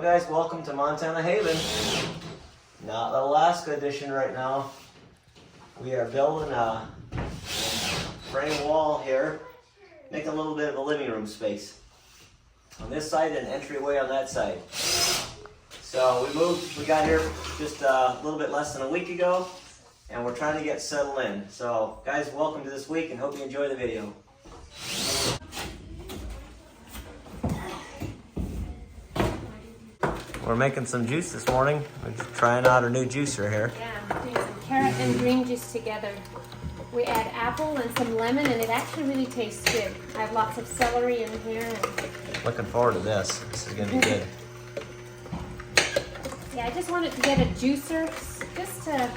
Well guys, welcome to Montana Haven. Not the Alaska edition right now. We are building a frame wall here, make a little bit of a living room space. On this side and entryway on that side. So we got here just a little bit less than a week ago, and we're trying to get settled in. So guys, welcome to this week and hope you enjoy the video. We're making some juice this morning. We're trying out our new juicer here. Yeah, we're doing some carrot and green juice together. We add apple and some lemon, and it actually really tastes good. I have lots of celery in here. And Looking forward to this. This is gonna be good. yeah, I just wanted to get a juicer, just to,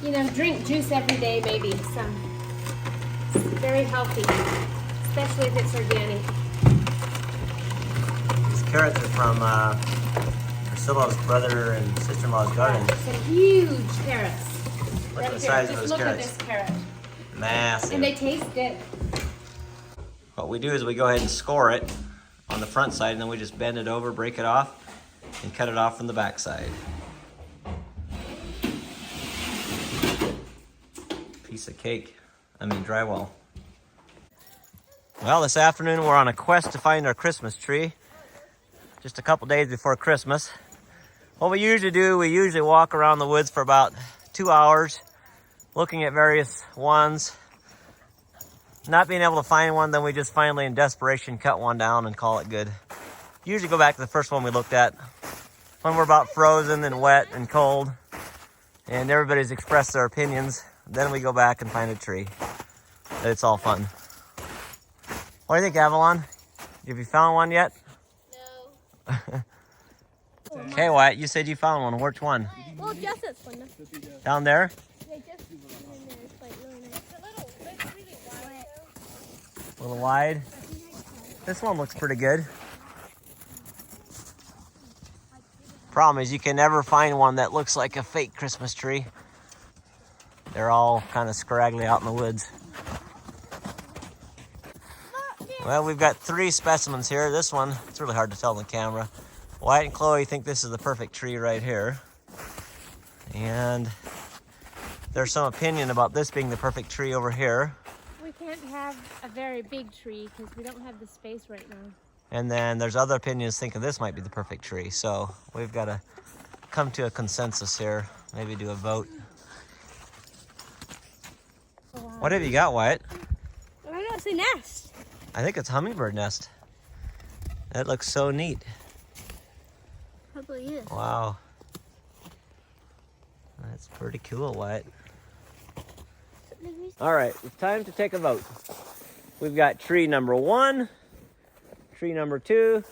you know, drink juice every day, maybe. It's very healthy, especially if it's organic. Carrots are from Priscilla's brother and sister-in-law's garden. Some huge carrots. Look Right at the here. size of Just those look carrots. at this carrot. Massive. And they taste good. What we do is we go ahead and score it on the front side, and then we just bend it over, break it off, and cut it off from the back side. Piece of cake. I mean drywall. Well, this afternoon we're on a quest to find our Christmas tree. Just a couple days before Christmas. What we usually do, we usually walk around the woods for about 2 hours, looking at various ones. Not being able to find one, then we just finally, in desperation, cut one down and call it good. Usually go back to the first one we looked at, when we're about frozen and wet and cold, and everybody's expressed their opinions. Then we go back and find a tree. It's all fun. What do you think, Avalon? Have you found one yet? Okay, Wyatt, you said you found one. Which one? Well, just this one. Down there? Yeah, just in there. It's like really nice. It's really wide. A little wide. This one looks pretty good. Problem is you can never find one that looks like a fake Christmas tree. They're all kind of scraggly out in the woods. Well, we've got 3 specimens here. This one, it's really hard to tell on the camera. Wyatt and Chloe think this is the perfect tree right here. And there's some opinion about this being the perfect tree over here. We can't have a very big tree because we don't have the space right now. And then there's other opinions thinking this might be the perfect tree. So we've got to come to a consensus here. Maybe do a vote. Wow. What have you got, Wyatt? I don't know, it's a nest. I think it's a hummingbird nest. That looks so neat. Probably is. Wow. That's pretty cool, Wyatt. All right, it's time to take a vote. We've got tree number 1, tree number 2,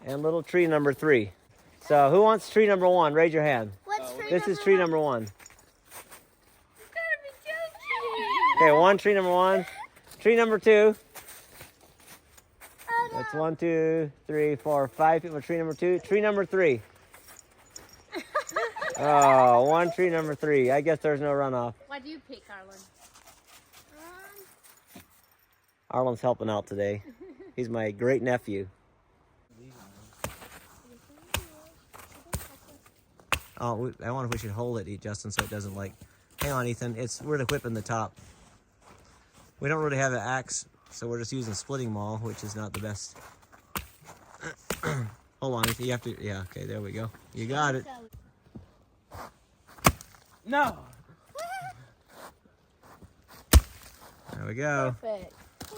and little tree number 3. So who wants tree number 1? Raise your hand. What's tree This is tree number 1. You gotta be joking. Okay, 1 tree number 1. Tree number 2. Oh, no. That's 1, 2, 3, 4, 5 people. Tree number 2. Tree number 3. Oh, 1 tree number 3. I guess there's no runoff. Why do you pick, Arlen? Arlen's helping out today. He's my great nephew. Oh, I wonder if we should hold it, Justin, so it doesn't like. Hang on, Ethan. We're whipping the top. We don't really have an axe, so we're just using splitting maul, which is not the best. Hold on, Ethan. You have to. Yeah, okay, there we go. You got it. No. There we go. Perfect.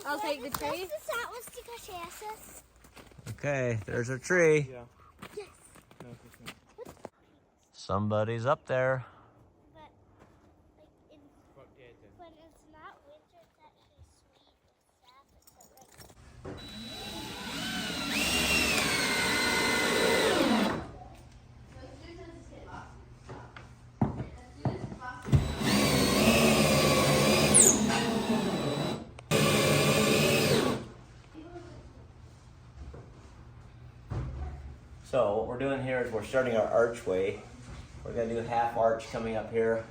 I'll take the tree. Okay, there's our tree. Yeah. Yes. Somebody's up there. But when it's not winter, it's actually sweet and sap. So what we're doing here is we're starting our archway. We're gonna do a half arch coming up here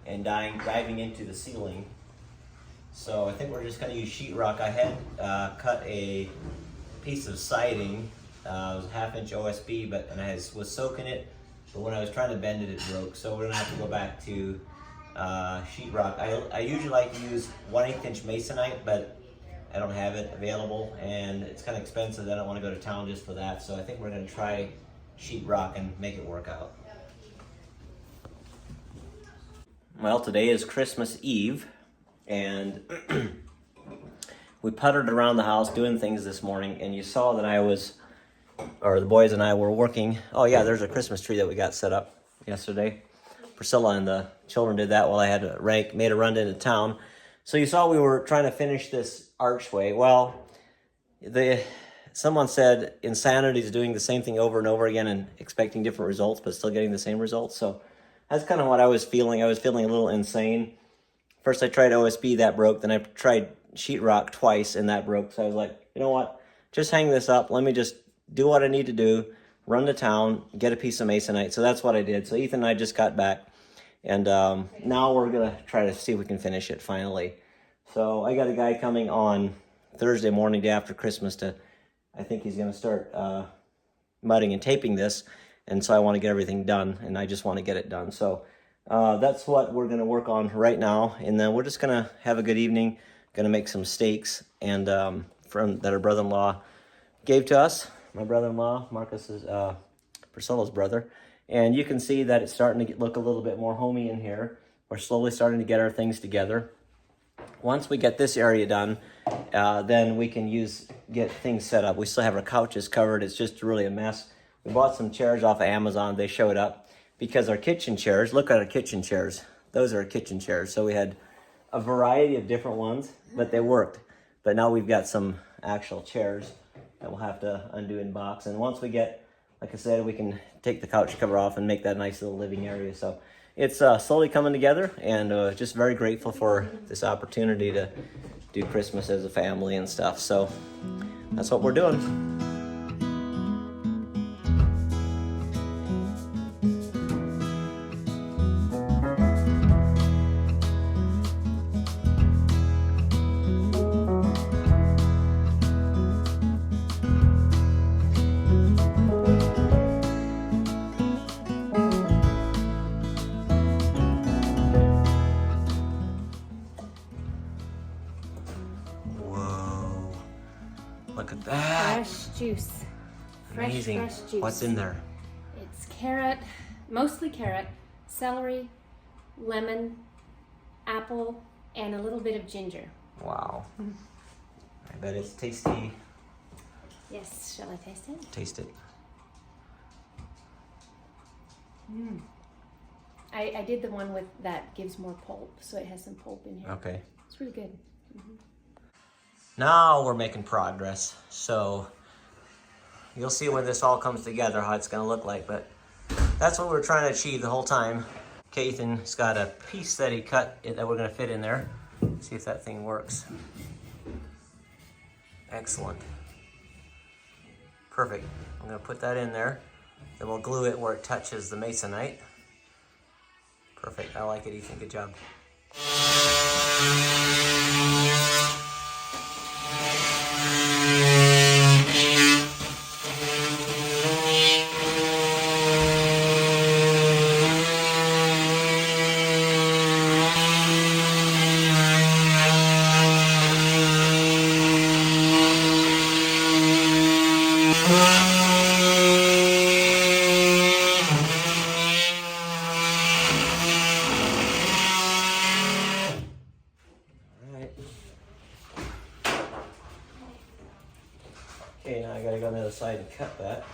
and diving into the ceiling. So I think we're just gonna use sheetrock. I had cut a piece of siding It was a 1/2 inch OSB, and I was soaking it, but when I was trying to bend it, it broke. So we're gonna have to go back to sheetrock. I usually like to use 1/8 inch masonite, but I don't have it available, and it's kind of expensive. I don't want to go to town just for that, so I think we're gonna try sheetrock and make it work out. Well, today is Christmas Eve, and we puttered around the house doing things this morning, and you saw that the boys and I were working. Oh yeah, there's a Christmas tree that we got set up yesterday. Priscilla and the children did that while I had made a run into town. So you saw we were trying to finish this archway. Well, someone said insanity is doing the same thing over and over again and expecting different results, but still getting the same results. So that's kind of what I was feeling. I was feeling a little insane. First I tried OSB, that broke. Then I tried sheetrock twice, and that broke. So I was like, you know what? Just hang this up. Let me just do what I need to do. Run to town, get a piece of masonite. So that's what I did. So Ethan and I just got back, and now we're gonna try to see if we can finish it finally. So I got a guy coming on Thursday morning, day after Christmas, I think he's gonna start mudding and taping this. And so I want to get everything done, and I just want to get it done. So that's what we're going to work on right now. And then we're just going to have a good evening, going to make some steaks and that our brother-in-law gave to us. My brother-in-law, Marcus, is Priscilla's brother. And you can see that it's starting to look a little bit more homey in here. We're slowly starting to get our things together. Once we get this area done, then we can get things set up. We still have our couches covered. It's just really a mess. We bought some chairs off of Amazon. They showed up because our kitchen chairs, look at our kitchen chairs. Those are our kitchen chairs. So we had a variety of different ones, but they worked. But now we've got some actual chairs that we'll have to undo and box. And once we get, like I said, we can take the couch cover off and make that a nice little living area. So it's slowly coming together, and just very grateful for this opportunity to do Christmas as a family and stuff. So that's what we're doing. Look at that. Fresh juice. Amazing. Fresh juice. What's in there? It's carrot, mostly carrot, celery, lemon, apple, and a little bit of ginger. Wow. I bet it's tasty. Yes, shall I taste it? Taste it. I did the one that gives more pulp, so it has some pulp in here. Okay. It's really good. Now we're making progress. So you'll see when this all comes together how it's going to look like, but that's what we're trying to achieve the whole time. Ethan's got a piece that he cut that we're going to fit in there. See if that thing works. Excellent. Perfect. I'm going to put that in there. Then we'll glue it where it touches the masonite. Perfect. I like it, Ethan. Good job. Okay, now I gotta go on the other side and cut that.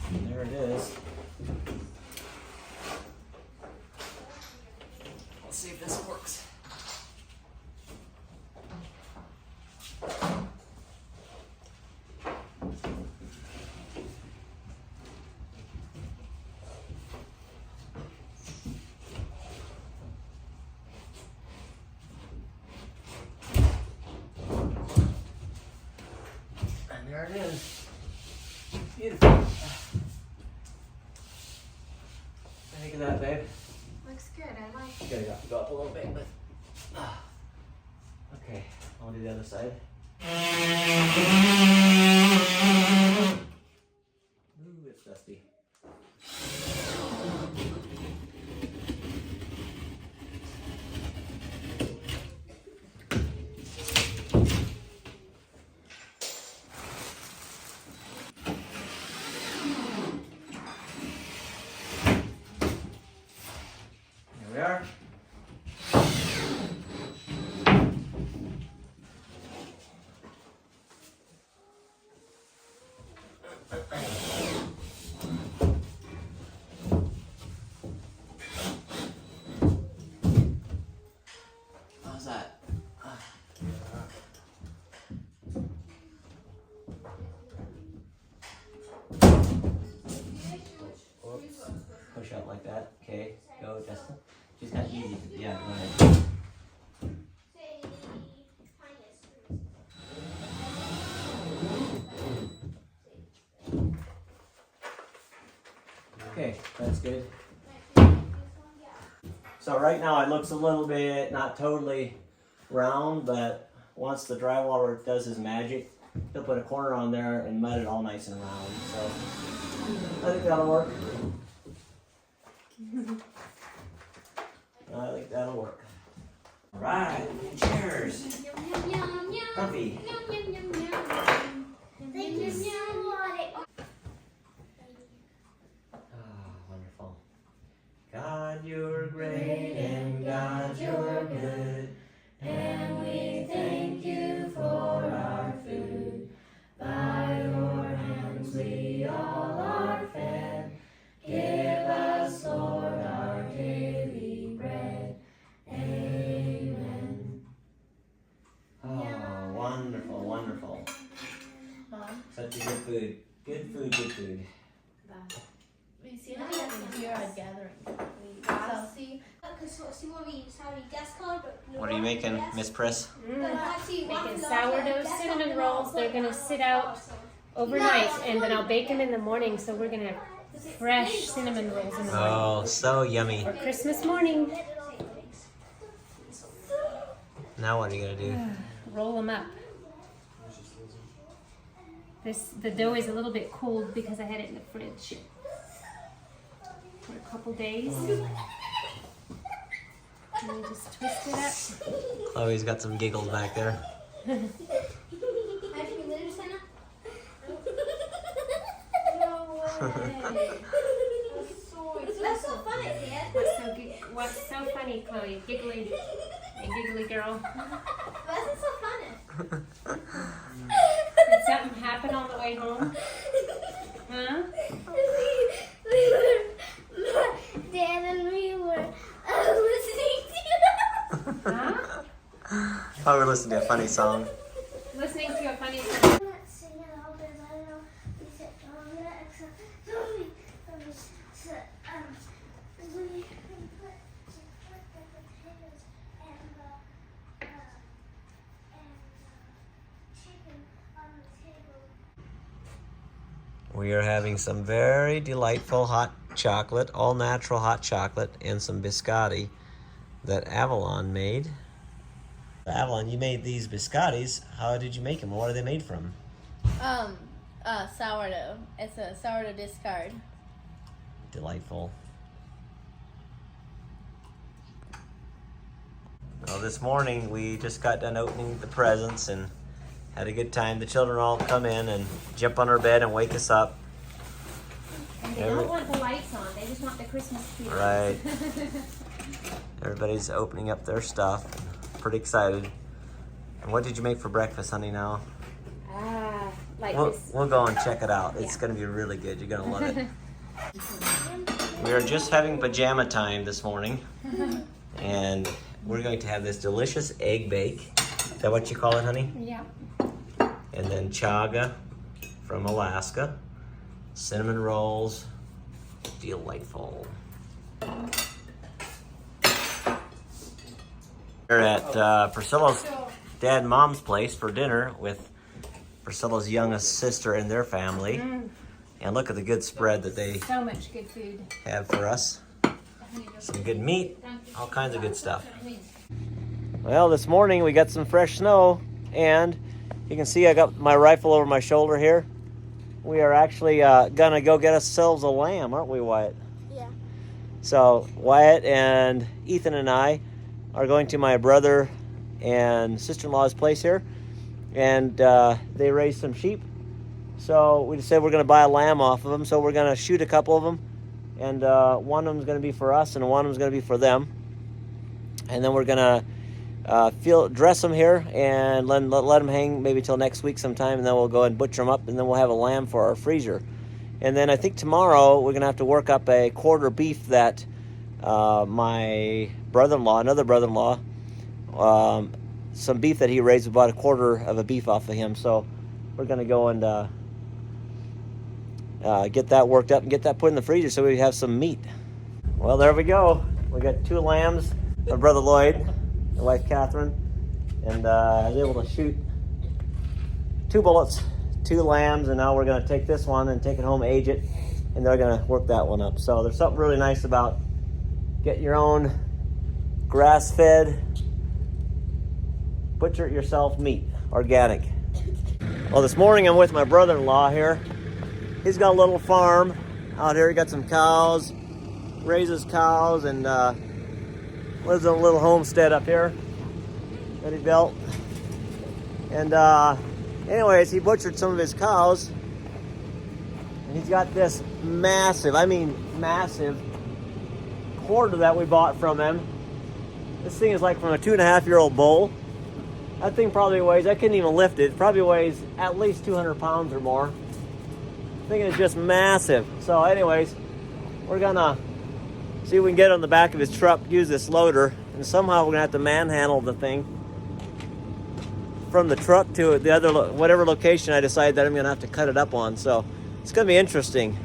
And there it is. Let's see if this works. There it is. Beautiful. What do you think of that, babe? the other side. Ooh, it's dusty. Here we are. How's that? Push out like that. Okay, go, Justin. She's got easy. Yeah, go ahead. Okay, that's good. So right now it looks a little bit, not totally round, but once the drywaller does his magic, he'll put a corner on there and mud it all nice and round. So I think that'll work. I think that'll work. All right, cheers. Coffee. Wonderful. God, you're great, and God, you're good, and we thank you for our food. By your hands we all are fed. Give us, Lord, our daily bread. Amen. Oh, wonderful, wonderful. Such a good food. Good food, good food. We see that here at gathering. What are you making, Miss Press? Making sourdough cinnamon rolls. They're gonna sit out overnight, and then I'll bake them in the morning. So we're gonna have fresh cinnamon rolls in the morning Oh, so yummy. for Christmas morning. Now what are you gonna do? Roll them up. The dough is a little bit cold because I had it in the fridge for a couple days. And then just twist it up. Chloe's got some giggles back there. No way. That's so funny, Dad. What's so funny, Chloe? Giggly, a giggly girl. That's so funny. Did something happen on the way home? Huh? Dad and we were listening to Huh? Oh, we're listening to a funny song. Listening to a funny song. We are having some very delightful hot chocolate, all natural hot chocolate, and some biscotti that Avalon made. Avalon, you made these biscottis. How did you make them? What are they made from? Sourdough. It's a sourdough discard. Delightful. Well, this morning we just got done opening the presents and had a good time. The children all come in and jump on our bed and wake us up. And they don't want the lights on. They just want the Christmas tree. Right. Everybody's opening up their stuff. Pretty excited. And what did you make for breakfast, honey, now? Like We'll, this. we'll go and check it out. It's Yeah. going to be really good. You're going to love it. We are just having pajama time this morning. And we're going to have this delicious egg bake. Is that what you call it, honey? Yeah. And then chaga from Alaska. Cinnamon rolls. Delightful. We're at Priscilla's dad and mom's place for dinner with Priscilla's youngest sister and their family. And look at the good spread that they So much good food. have for us. Some good meat, all kinds of good stuff. Well, this morning we got some fresh snow. and you can see I got my rifle over my shoulder here. We are actually gonna go get ourselves a lamb, aren't we, Wyatt? Yeah. So Wyatt and Ethan and I are going to my brother and sister-in-law's place here, and they raised some sheep. So we just said we're gonna buy a lamb off of them. So we're gonna shoot a couple of them, and one of them's gonna be for us, and one of them's gonna be for them. And then we're gonna dress them here and let them hang maybe till next week sometime, and then we'll go and butcher them up, and then we'll have a lamb for our freezer. And then I think tomorrow we're gonna have to work up a quarter beef that my brother-in-law, another brother-in-law, some beef that he raised, about a quarter of a beef off of him. So we're gonna go and get that worked up and get that put in the freezer so we have some meat. Well, there we go. We got 2 lambs. My brother Lloyd, my wife Catherine, and I was able to shoot 2 bullets, 2 lambs, and now we're gonna take this one and take it home, age it, and they're gonna work that one up. So there's something really nice about getting your own grass-fed, butcher it yourself meat, organic. Well, this morning I'm with my brother-in-law here. He's got a little farm out here. He got some cows, raises cows, and lives in a little homestead up here that he built. And anyways, he butchered some of his cows, and he's got this massive, I mean massive, quarter that we bought from him. This thing is like from a 2.5-year-old bull. That thing probably weighs, I couldn't even lift it, it probably weighs at least 200 pounds or more. The thing is just massive. So anyways, we're gonna see if we can get on the back of his truck, use this loader, and somehow we're gonna have to manhandle the thing from the truck to the other, whatever location I decide that I'm gonna have to cut it up on. So it's gonna be interesting.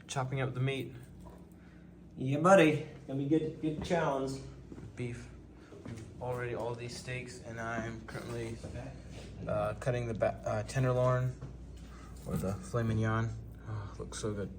Chopping up the meat. Yeah, buddy. Gonna be good challenge. Beef. Already all these steaks, and I'm currently cutting the tenderloin or the filet mignon. Oh, looks so good.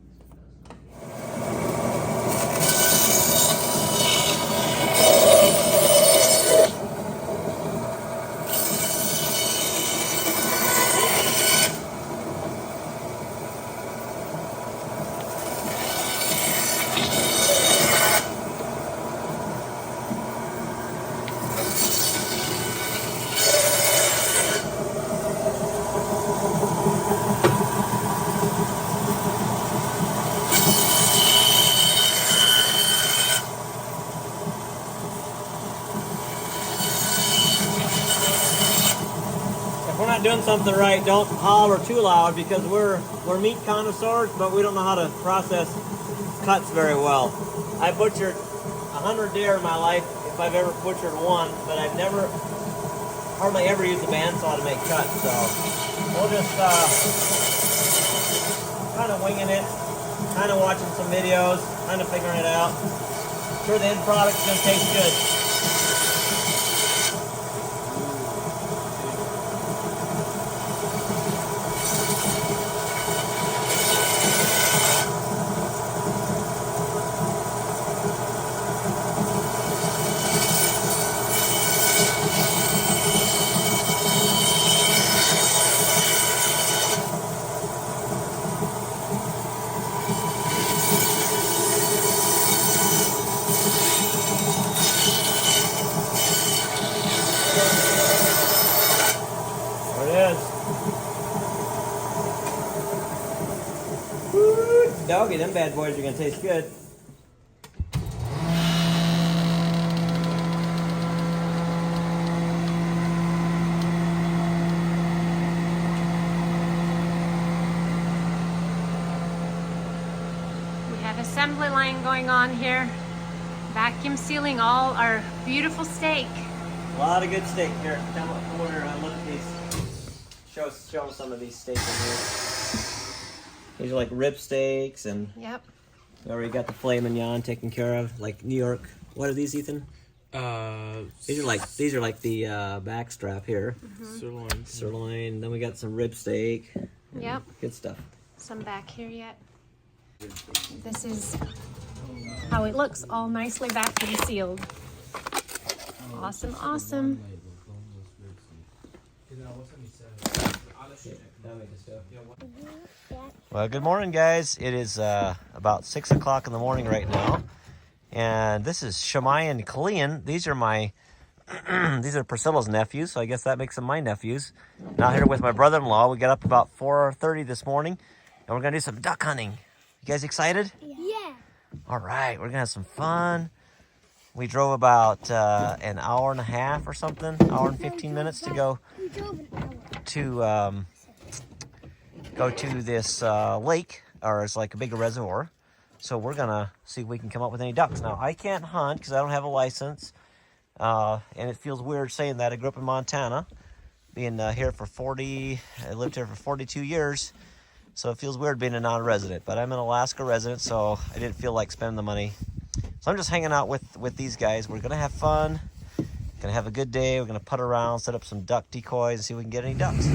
If we're not doing something right, don't holler too loud, because we're meat connoisseurs, but we don't know how to process cuts very well. I butchered 100 deer in my life, if I've ever butchered one, but I've hardly ever used a bandsaw to make cuts. So we'll just kind of winging it, kind of watching some videos, kind of figuring it out. I'm sure the end product's gonna taste good. Doggy, them bad boys are gonna taste good. We have a assembly line going on here. Vacuum sealing all our beautiful steak. A lot of good steak here. Come over and look at these. Show us some of these steaks in here. These are like rib steaks, and Yep. we already got the filet mignon taken care of, like New York. What are these, Ethan? These are like the backstrap here. Sirloin. Sirloin. Then we got some rib steak. Yep. Good stuff. Some back here yet. This is how it looks, all nicely vacuum sealed. Awesome, awesome. Well, good morning, guys. It is about 6 o'clock in the morning right now, and this is Shammai and Kalian. These are my these are Priscilla's nephews, so I guess that makes them my nephews. Now here with my brother-in-law. We got up about 4:30 this morning, and we're gonna do some duck hunting. You guys excited? Yeah. All right, we're gonna have some fun. We drove about an hour and a half or something, hour and 15 minutes to go We drove an hour. to this lake, or it's like a big reservoir. So we're gonna see if we can come up with any ducks. Now I can't hunt because I don't have a license, and it feels weird saying that. I grew up in Montana, being here for I lived here for 42 years. So it feels weird being a non-resident, but I'm an Alaska resident, so I didn't feel like spending the money. So I'm just hanging out with these guys. We're gonna have fun, gonna have a good day. We're gonna putt around, set up some duck decoys, and see if we can get any ducks.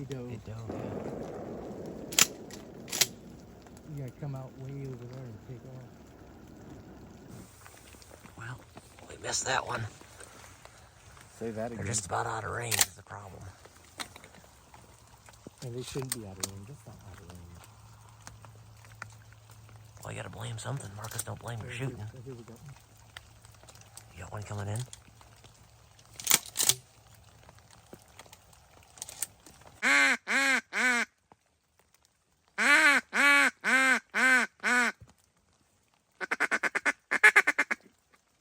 It don't. You gotta come out way over there and take off. Well, we missed that one. Say that They're again. just about out of range is the problem. And they shouldn't be out of range. That's not out of range. Well, you gotta blame something. Marcus, don't blame your shooting. Here we go. You got one coming in?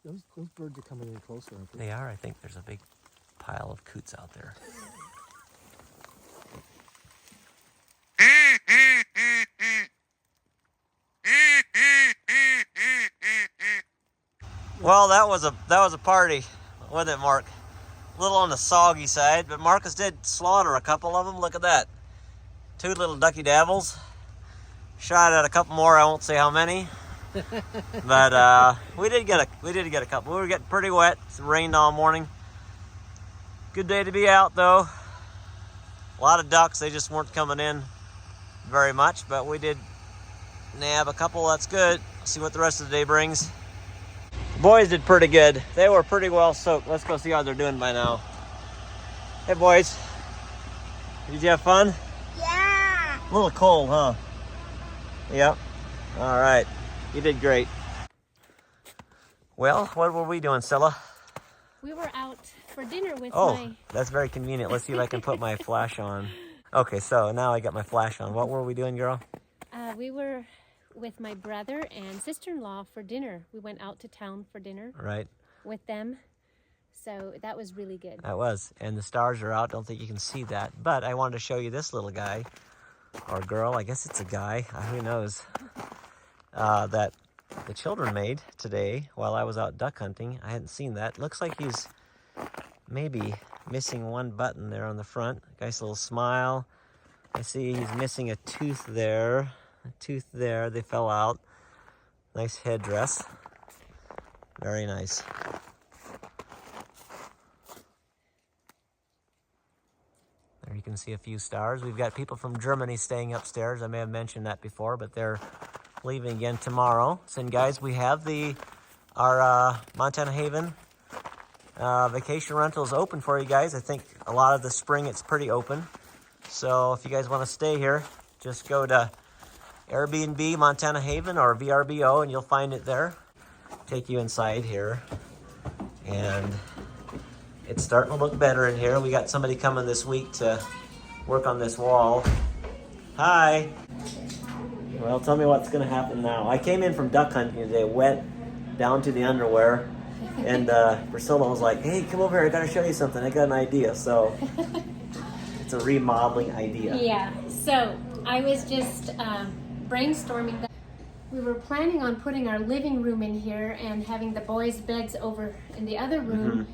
Those birds are coming in closer, aren't they? They are. I think there's a big pile of coots out there. Well, that was a party, wasn't it, Mark? A little on the soggy side, but Marcus did slaughter a couple of them. Look at that. 2 little ducky devils. Shot at a couple more. I won't say how many. But we did get a couple. We were getting pretty wet. It rained all morning. Good day to be out though. A lot of ducks. They just weren't coming in very much, but we did nab a couple. That's good. See what the rest of the day brings. The boys did pretty good. They were pretty well soaked. Let's go see how they're doing by now. Hey boys, did you have fun? Yeah. A little cold, huh? Yep. All right. You did great. Well, what were we doing, Stella? We were out for dinner with Oh, that's very convenient. Let's see if I can put my flash on. Okay, so now I got my flash on. What were we doing, girl? we were with my brother and sister-in-law for dinner. We went out to town for dinner Right. with them. So that was really good. That was. And the stars are out. Don't think you can see that. But I wanted to show you this little guy or girl. I guess it's a guy. Who knows? That the children made today while I was out duck hunting. I hadn't seen that. Looks like he's maybe missing one button there on the front. Nice little smile. I see he's missing a tooth there. A tooth there. They fell out. Nice headdress. Very nice. There you can see a few stars. We've got people from Germany staying upstairs. I may have mentioned that before, but they're leaving again tomorrow. So guys, we have our Montana Haven vacation rentals open for you guys. I think a lot of the spring it's pretty open. So if you guys want to stay here, just go to Airbnb Montana Haven or VRBO and you'll find it there. Take you inside here. And it's starting to look better in here. We got somebody coming this week to work on this wall. Hi. Well, tell me what's going to happen now. I came in from duck hunting today, wet down to the underwear. And Priscilla was like, hey, come over here. I got to show you something. I got an idea. So it's a remodeling idea. Yeah. So I was just brainstorming that. We were planning on putting our living room in here and having the boys' beds over in the other room.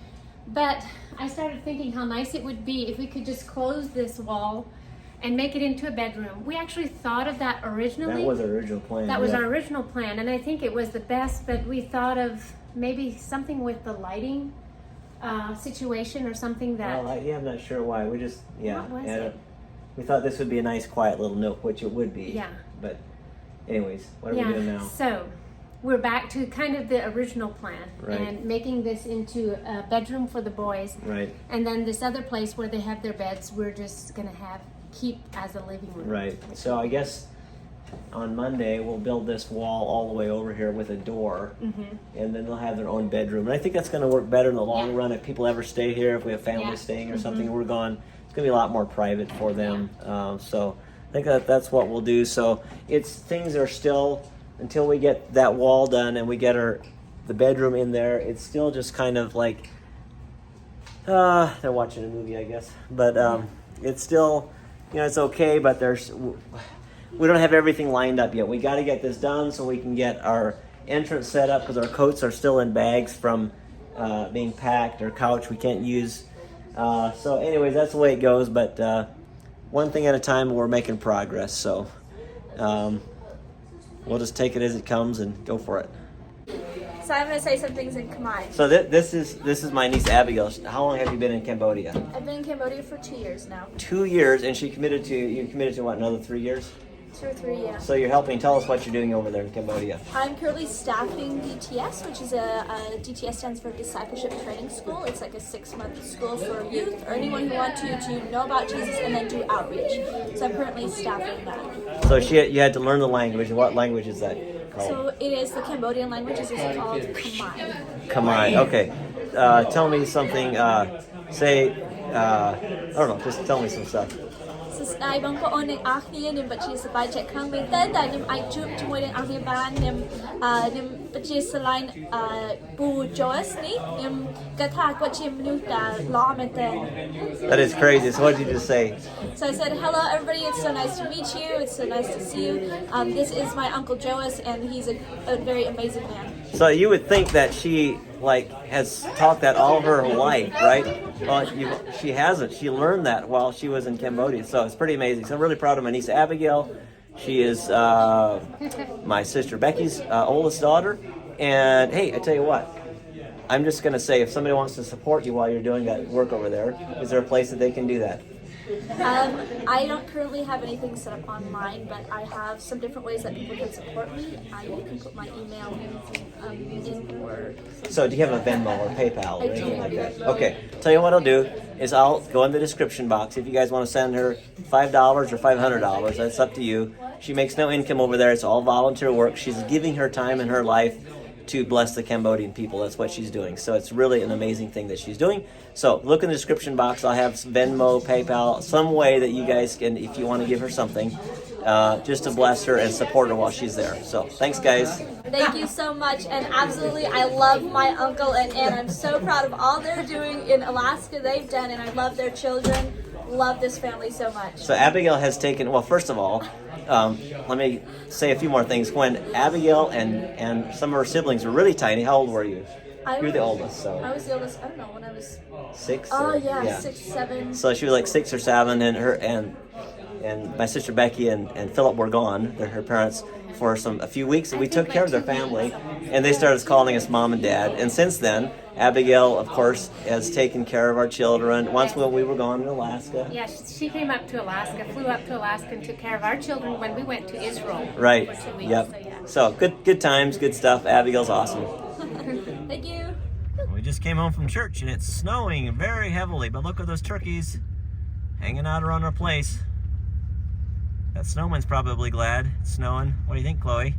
But I started thinking how nice it would be if we could just close this wall and make it into a bedroom. We actually thought of that originally. That was our original plan. That was our original plan, and I think it was the best, but we thought of maybe something with the lighting situation or something that... Well, I'm not sure why. We just, What was it? We thought this would be a nice, quiet little nook, which it would be. Yeah. But anyways, what are we doing now? So we're back to kind of the original plan and making this into a bedroom for the boys. Right. And then this other place where they have their beds, we're just going to keep as a living room. Right. So I guess on Monday we'll build this wall all the way over here with a door, and then they'll have their own bedroom. And I think that's going to work better in the long run if people ever stay here, if we have families staying or something, we're gone. It's going to be a lot more private for them. So I think that's what we'll do. So things are still, until we get that wall done and we get the bedroom in there, it's still just kind of like they're watching a movie, I guess. But it's still, it's okay, but we don't have everything lined up yet. We got to get this done so we can get our entrance set up, because our coats are still in bags from being packed. Our couch we can't use. So anyways, that's the way it goes, but one thing at a time, we're making progress. So we'll just take it as it comes and go for it. So I'm going to say some things in Khmer. So this is my niece Abigail. How long have you been in Cambodia? I've been in Cambodia for 2 years now. 2 years, and you committed to what, another 3 years? 2 or 3, yeah. So you're helping. Tell us what you're doing over there in Cambodia. I'm currently staffing DTS, which is DTS stands for Discipleship Training School. It's like a 6-month school for youth or anyone who wants to know about Jesus and then do outreach. So I'm currently staffing that. So you had to learn the language. What language is that called? So it is the Cambodian language. It's called Khmer. Khmer. Okay. Tell me something. I don't know. Just tell me some stuff. សួស្តីបងប្អូនអ្នកនរគ្នាខ្ញុំពិតជាសប្បាយចិត្តខ្លាំងមែនទែនដែលខ្ញុំអាចជួបជាមួយអ្នកនរគ្នាបានខ្ញុំពិតជាស្រឡាញ់ពូ Joyce នេះខ្ញុំគិតថាគាត់ជាមនុស្សដែលល្អមែនទែន That is crazy. So what did you just say? So I said, hello everybody, it's so nice to meet you, it's so nice to see you. This is my uncle Joyce and he's a very amazing man. So you would think that she has taught that all her life, right? Well, she hasn't. She learned that while she was in Cambodia. So it's pretty amazing. So I'm really proud of my niece Abigail. She is my sister Becky's oldest daughter. And hey, I tell you what, I'm just going to say, if somebody wants to support you while you're doing that work over there, is there a place that they can do that? I don't currently have anything set up online, but I have some different ways that people can support me. You can put my email in Word. So do you have a Venmo or PayPal or anything like that? Okay. Tell you what I'll do is I'll go in the description box. If you guys want to send her $5 or $500, that's up to you. She makes no income over there. It's all volunteer work. She's giving her time in her life to bless the Cambodian people. That's what she's doing. So it's really an amazing thing that she's doing. So look in the description box. I'll have Venmo, PayPal, some way that you guys can, if you want to give her something, just to bless her and support her while she's there. So thanks, guys. Thank you so much, and absolutely, I love my uncle and aunt. I'm so proud of all they're doing in Alaska. They've done, and I love their children. Love this family so much. So Abigail has taken, well, first of all, let me say a few more things. When Abigail and some of her siblings were really tiny, how old were you? You're the oldest, so. I was the oldest, I don't know, when I was... 6? Oh, yeah, 6, 7. So she was like 6 or 7, and her and my sister Becky and Philip were gone. They're her parents for a few weeks, and we took care of their family, and they started calling us mom and dad. And since then, Abigail, of course, has taken care of our children. Once when we were gone in Alaska. Yeah, she came up to Alaska, flew up to Alaska, and took care of our children when we went to Israel. Right. For 2 weeks. Yep. So, yeah. So good times, good stuff. Abigail's awesome. Thank you. We just came home from church, and it's snowing very heavily. But look at those turkeys hanging out around our place. That snowman's probably glad it's snowing. What do you think, Chloe?